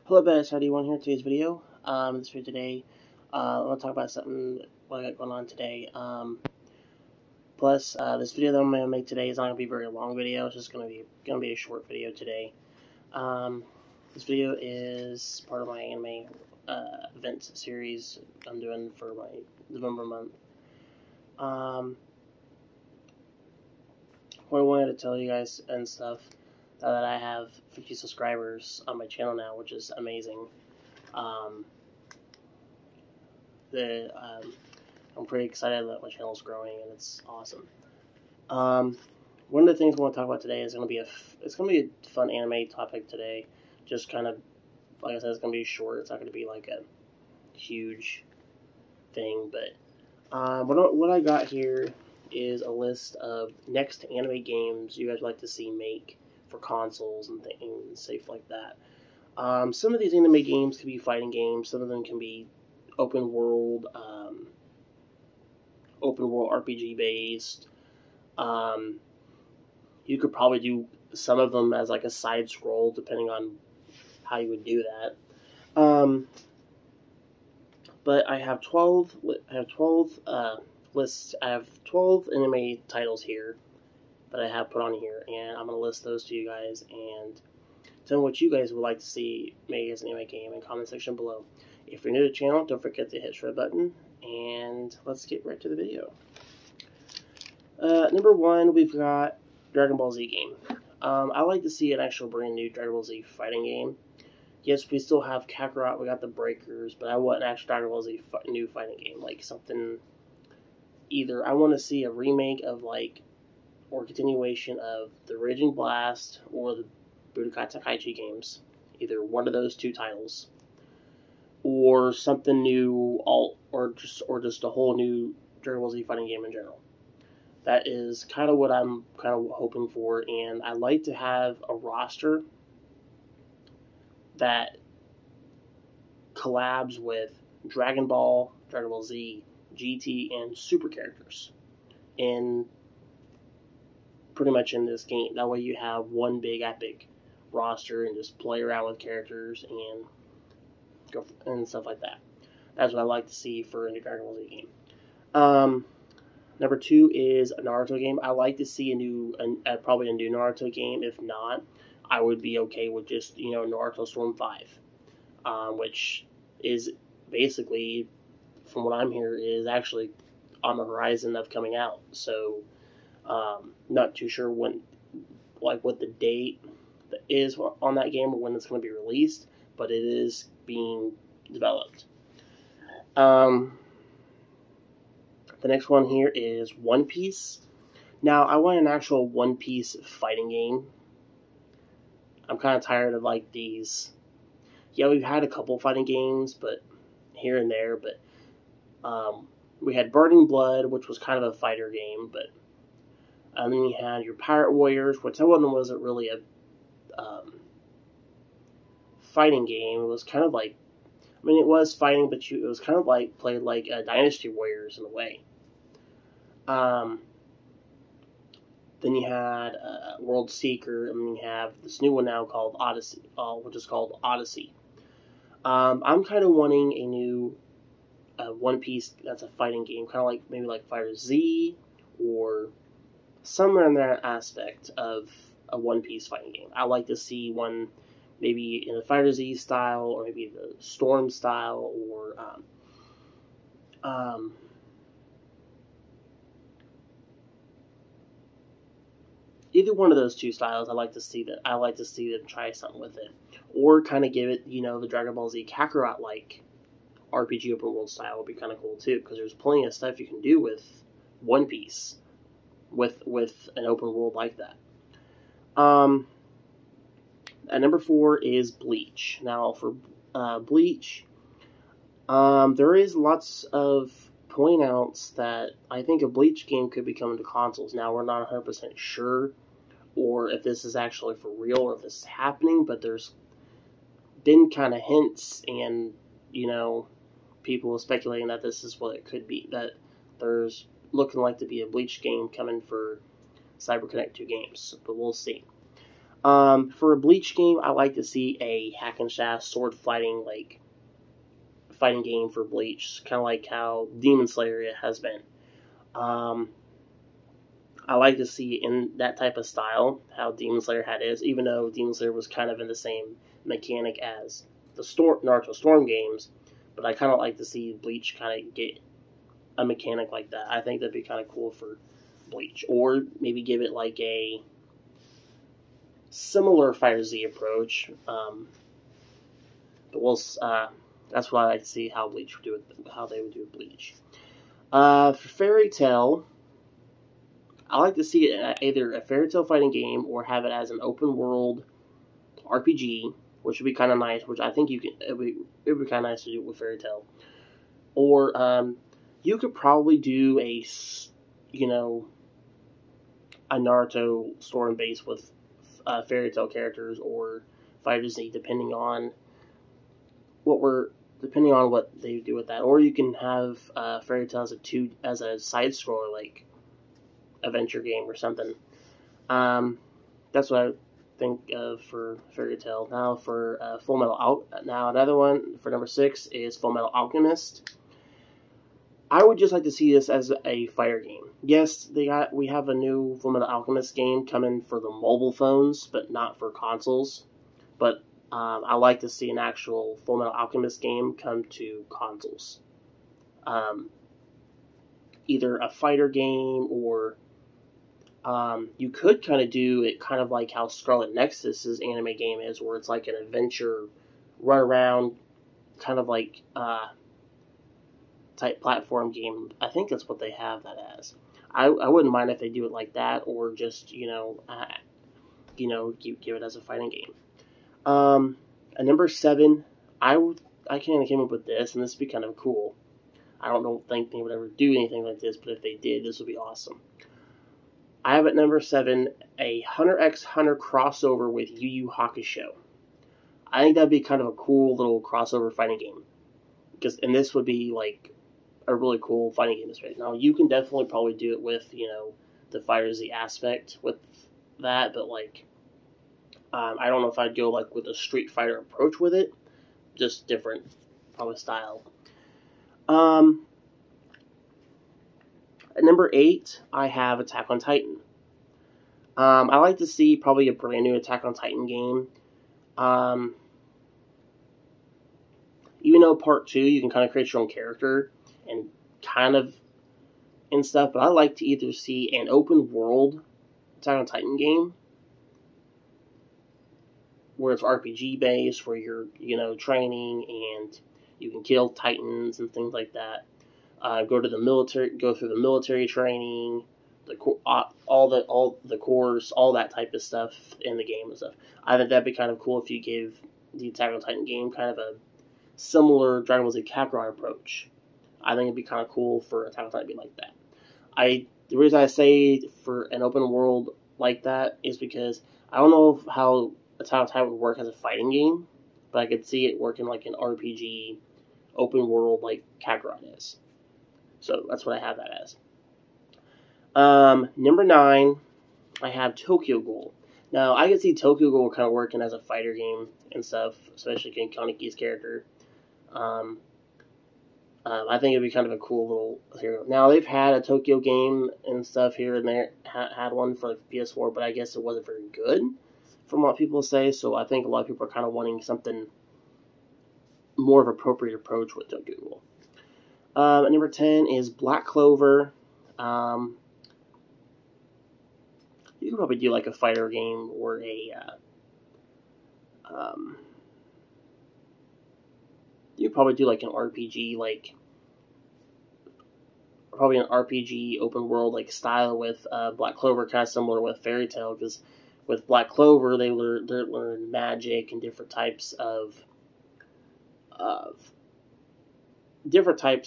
Hello guys, how do you want here in today's video? This video today, I want to talk about something what I got going on today. Plus, this video that I'm going to make today is not going to be a very long video. It's just going to be a short video today. This video is part of my anime event series I'm doing for my November month. What I wanted to tell you guys and stuff. That I have 50 subscribers on my channel now, which is amazing. I'm pretty excited that my channel is growing, and it's awesome. One of the things I want to talk about today is going to be a fun anime topic today. Just kind of, like I said, it's going to be short. It's not going to be like a huge thing, but what I got here is a list of next anime games you guys would like to see make for consoles and things, safe like that. Some of these anime games can be fighting games. Some of them can be open world RPG based. You could probably do some of them as like a side scroll, depending on how you would do that. But I have 12 lists. I have 12 anime titles here that I have put on here, and I'm going to list those to you guys and tell me what you guys would like to see made as an anime game in the comment section below. If you're new to the channel, don't forget to hit the red button, and let's get right to the video. Number one, we've got Dragon Ball Z game. I like to see an actual brand new Dragon Ball Z fighting game. Yes, we still have Kakarot, we got the Breakers, but I want an actual Dragon Ball Z new fighting game, like something. Either I want to see a remake of or continuation of the Raging Blast or the Budokai Tenkaichi games. Either one of those two titles. Or something new, or just a whole new Dragon Ball Z fighting game in general. That is kind of what I'm kind of hoping for, and I like to have a roster that collabs with Dragon Ball, Dragon Ball Z, GT, and Super characters pretty much in this game. That way you have one big epic roster and just play around with characters and go and stuff like that. That's what I like to see for a new Dragon Ball Z game. Number two is a Naruto game. I like to see probably a new Naruto game. If not, I would be okay with just Naruto Storm 5, which is basically, from what I'm hearing, is actually on the horizon of coming out. So, not too sure when, what the date is on that game or when it's going to be released, but it is being developed. The next one here is One Piece. Now, I want an actual One Piece fighting game. I'm kind of tired of these. Yeah, we've had a couple fighting games, but here and there, but we had Burning Blood, which was kind of a fighter game, but then you had your Pirate Warriors, which that one wasn't really a fighting game. It was kind of it was fighting, but it was kind of played like Dynasty Warriors in a way. Then you had World Seeker, and then you have this new one now called Odyssey, which is called Odyssey. I'm kind of wanting a new One Piece that's a fighting game, kind of maybe like Fighter Z, or somewhere in that aspect of a One Piece fighting game. I like to see one maybe in the Fighter Z style, or maybe the Storm style, or either one of those two styles. I like to see them try something with it, or kind of give it the Dragon Ball Z Kakarot RPG open world style would be kind of cool too, because there's plenty of stuff you can do with One Piece with an open world like that. Number 4 is Bleach. Now for Bleach, there is lots of point outs that I think a Bleach game could be coming to consoles. Now we're not 100% sure, or if this is actually for real, or if this is happening, but there's been kind of hints and people speculating that this is what it could be, that there's looking like to be a Bleach game coming for CyberConnect 2 games, but we'll see. For a Bleach game, I like to see a hack and slash sword fighting game for Bleach, kind of like how Demon Slayer has been. I like to see in that type of style how Demon Slayer had is, even though Demon Slayer was kind of in the same mechanic as the Naruto Storm games, but I kind of like to see Bleach kind of get a mechanic like that. I think that'd be kind of cool for Bleach, or maybe give it like a similar Fighter Z approach. But that's what I like to see how Bleach would do it, how they would do Bleach. For Fairy Tail, I like to see it either a Fairy Tail fighting game or have it as an open world RPG, which would be kind of nice. Which I think it would be kind of nice to do with Fairy Tail. Or you could probably do a Naruto story base with Fairy Tail characters or Fighter Z, depending on what they do with that. Or you can have Fairy Tail as a side scroller, like adventure game or something. That's what I think of for Fairy Tail. Now for Now another one for number 6 is Full Metal Alchemist. I would just like to see this as a fighter game. Yes, we have a new Full Metal Alchemist game coming for the mobile phones, but not for consoles. But I like to see an actual Full Metal Alchemist game come to consoles. Either a fighter game or you could kind of do it kind of like how Scarlet Nexus's anime game is, where it's like an adventure, run around, kind of like type platform game. I think that's what they have that as. I wouldn't mind if they do it like that, or just give it as a fighting game. At number 7, I kind of came up with this, and this would be kind of cool. I don't think they would ever do anything like this, but if they did, this would be awesome. I have at number 7 a Hunter x Hunter crossover with Yu Yu Hakusho. I think that'd be kind of a cool little crossover fighting game, and this would be like a really cool fighting game. Now you can definitely probably do it with the Fighter Z aspect with that, but I don't know if I'd go like with a Street Fighter approach with it, just different probably style. At number 8, I have Attack on Titan. I like to see probably a brand new Attack on Titan game. Even though part 2, you can kind of create your own character and stuff, but I like to either see an open world Attack on Titan game where it's RPG based, where you're training and you can kill Titans and things like that. Go through the military training, all the course, all that type of stuff in the game and stuff. I think that'd be kind of cool if you gave the Attack on Titan game kind of a similar Dragon Ball Z Kakarot approach. I think it'd be kind of cool for Attack on Titan to be like that. The reason I say for an open world like that is because I don't know how Attack on Titan would work as a fighting game, but I could see it working like an RPG open world like Kakarot is. So that's what I have that as. Number 9, I have Tokyo Ghoul. Now, I can see Tokyo Ghoul kind of working as a fighter game and stuff, especially Ken Kaneki's character. I think it'd be kind of a cool little hero. Now, they've had a Tokyo game and stuff here and there, had one for the PS4, but I guess it wasn't very good, from what people say, so I think a lot of people are kind of wanting something more of an appropriate approach with Tokyo Ghoul. Number 10 is Black Clover. You could probably do like a fighter game or you could probably do like an RPG, probably an RPG open world like style with Black Clover, kind of similar with Fairy Tail, because with Black Clover they learn magic and different types of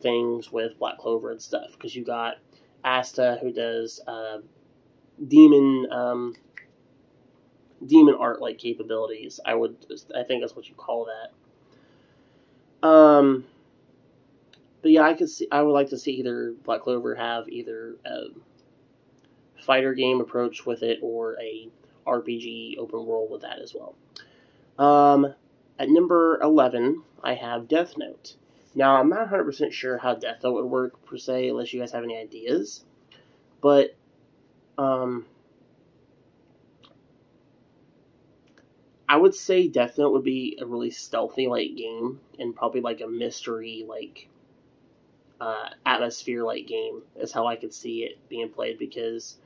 things with Black Clover and stuff, because you got Asta who does demon art like capabilities. I think that's what you call that. But yeah, I would like to see either Black Clover have either a fighter game approach with it or a RPG open world with that as well. At number 11, I have Death Note. Now, I'm not 100% sure how Death Note would work, per se, unless you guys have any ideas. But, I would say Death Note would be a really stealthy, like, game, and probably, like, a mystery, like, atmosphere-like game, is how I could see it being played, because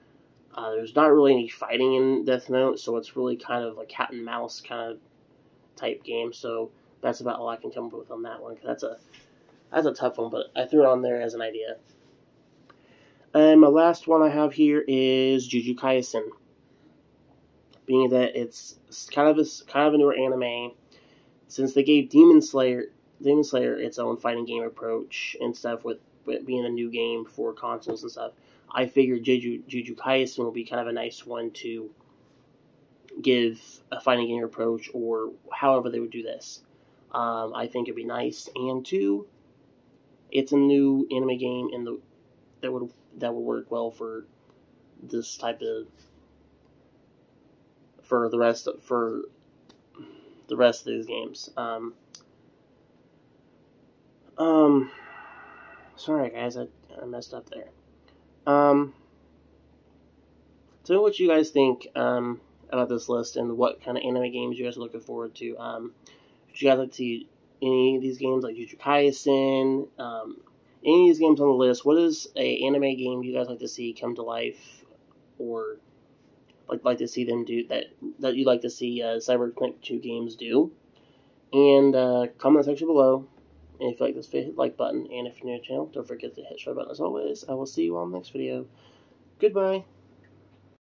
there's not really any fighting in Death Note, so it's really kind of a cat and mouse kind of type game, so that's about all I can come up with on that one, because that's a tough one, but I threw it on there as an idea. And my last one I have here is Jujutsu Kaisen. Being that it's kind of a newer anime, since they gave Demon Slayer its own fighting game approach and stuff, with being a new game for consoles and stuff, I figured Jujutsu Kaisen will be kind of a nice one to give a fighting game approach, or however they would do this. I think it'd be nice, and two, it's a new anime game that would work well for this type of for the rest of these games. Sorry guys, I messed up there. Tell me what you guys think about this list, and what kind of anime games you guys are looking forward to. If you guys like to see any of these games, like Jujutsu Kaisen, any of these games on the list, what is a anime game you guys like to see come to life, or like to see them do that you'd like to see Cyberpunk 2 games do? And comment section below. And if you like this video, hit the like button. And if you're new to the channel, don't forget to hit the share button as always. I will see you all in the next video. Goodbye.